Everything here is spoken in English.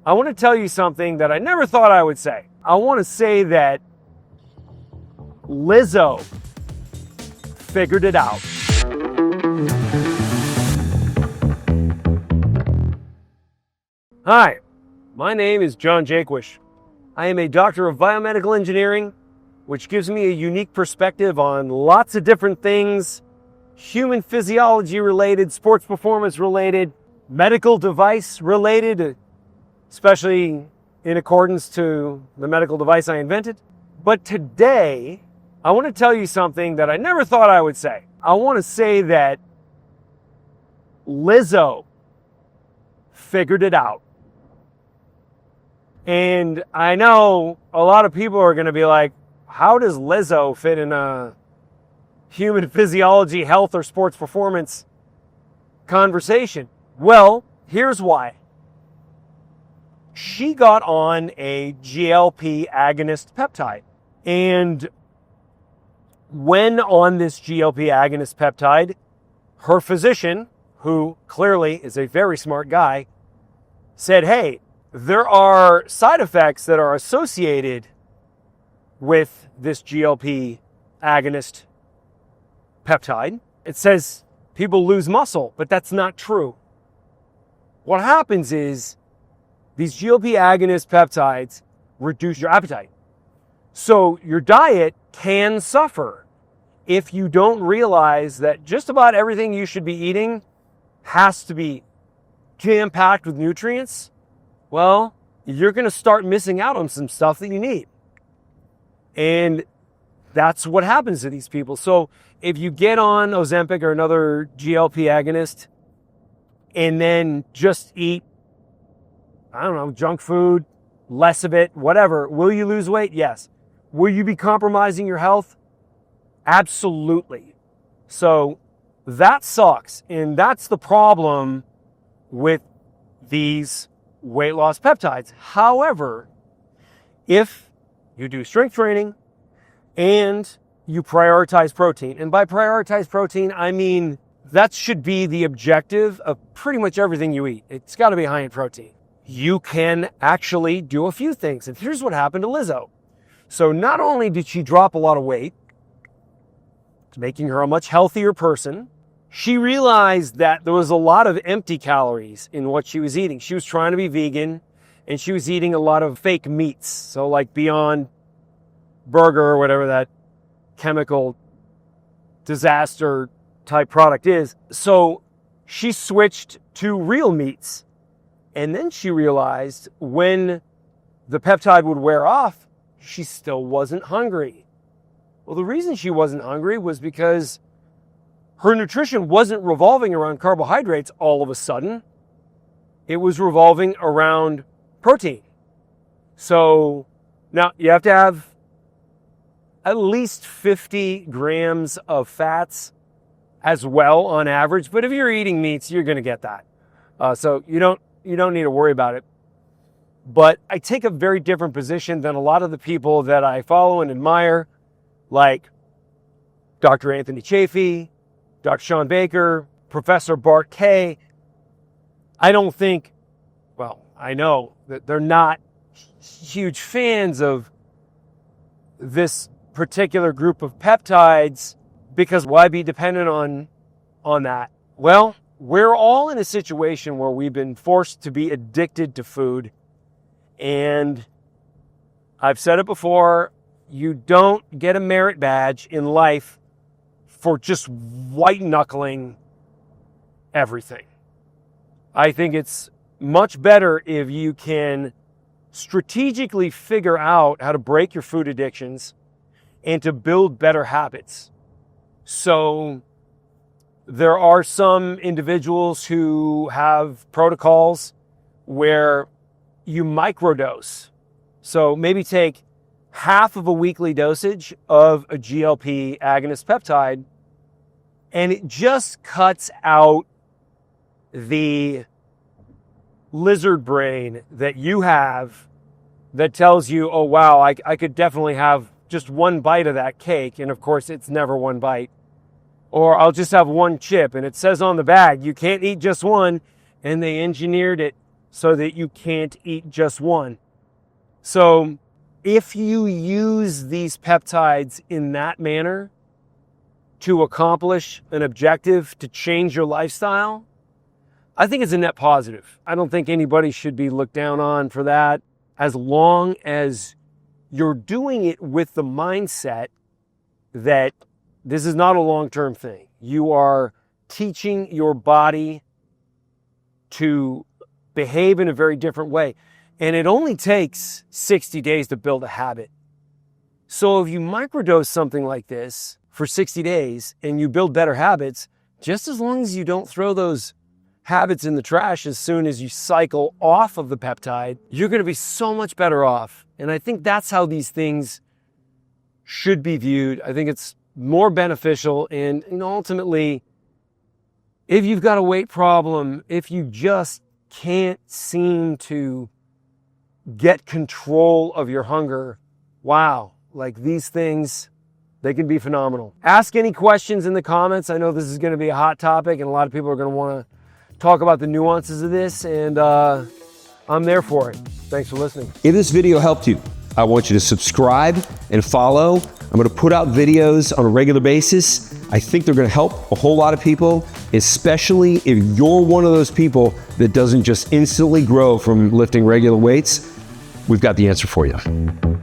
I want to tell you something that I never thought I would say. I want to say that Lizzo figured it out. Hi, my name is John Jaquish. I am a doctor of biomedical engineering, which gives me a unique perspective on lots of different things, human physiology related, sports performance related, medical device related, especially in accordance to the medical device I invented. But today, I want to tell you something that I never thought I would say. I want to say that Lizzo figured it out. And I know a lot of people are going to be like, how does Lizzo fit in a human physiology, health, or sports performance conversation? Well, here's why. She got on a GLP agonist peptide. And when on this GLP agonist peptide, her physician, who clearly is a very smart guy, said, hey, there are side effects that are associated with this GLP agonist peptide. It says people lose muscle, but that's not true. What happens is these GLP agonist peptides reduce your appetite. So your diet can suffer if you don't realize that just about everything you should be eating has to be jam-packed with nutrients. Well, you're going to start missing out on some stuff that you need. And that's what happens to these people. So if you get on Ozempic or another GLP agonist and then just eat, I don't know, junk food, less of it, whatever, will you lose weight? Yes. Will you be compromising your health? Absolutely. So that sucks. And that's the problem with these weight loss peptides. However, if you do strength training and you prioritize protein, and by prioritize protein, I mean that should be the objective of pretty much everything you eat. It's got to be high in protein. You can actually do a few things. And here's what happened to Lizzo. So not only did she drop a lot of weight, making her a much healthier person, she realized that there was a lot of empty calories in what she was eating. She was trying to be vegan, and she was eating a lot of fake meats. So like Beyond Burger or whatever that chemical disaster type product is. So she switched to real meats. And then she realized when the peptide would wear off, she still wasn't hungry. Well, the reason she wasn't hungry was because her nutrition wasn't revolving around carbohydrates all of a sudden. It was revolving around protein. So now you have to have at least 50 grams of fats as well on average. But if you're eating meats, you're going to get that. So you don't need to worry about it. But I take a very different position than a lot of the people that I follow and admire, like Dr. Anthony Chaffee, Dr. Sean Baker, Professor Bart Kay. I don't think, well, I know that they're not huge fans of this particular group of peptides because why be dependent on that? Well, we're all in a situation where we've been forced to be addicted to food. And I've said it before, you don't get a merit badge in life for just white knuckling everything. I think it's much better if you can strategically figure out how to break your food addictions and to build better habits. So there are some individuals who have protocols where you microdose. So maybe take half of a weekly dosage of a GLP agonist peptide, and it just cuts out the lizard brain that you have that tells you, oh, wow, I could definitely have just one bite of that cake. And of course, it's never one bite. Or I'll just have one chip. And it says on the bag, you can't eat just one. And they engineered it so that you can't eat just one. So if you use these peptides in that manner to accomplish an objective, to change your lifestyle, I think it's a net positive. I don't think anybody should be looked down on for that, as long as you're doing it with the mindset that this is not a long-term thing. You are teaching your body to behave in a very different way. And it only takes 60 days to build a habit. So if you microdose something like this for 60 days and you build better habits, just as long as you don't throw those habits in the trash as soon as you cycle off of the peptide, you're going to be so much better off. And I think that's how these things should be viewed. I think it's more beneficial. And ultimately, if you've got a weight problem, if you just can't seem to get control of your hunger, wow, like these things, they can be phenomenal. Ask any questions in the comments. I know this is going to be a hot topic and a lot of people are going to want to talk about the nuances of this, and I'm there for it. Thanks for listening. If this video helped you, I want you to subscribe and follow. I'm going to put out videos on a regular basis. I think they're going to help a whole lot of people, especially if you're one of those people that doesn't just instantly grow from lifting regular weights. We've got the answer for you.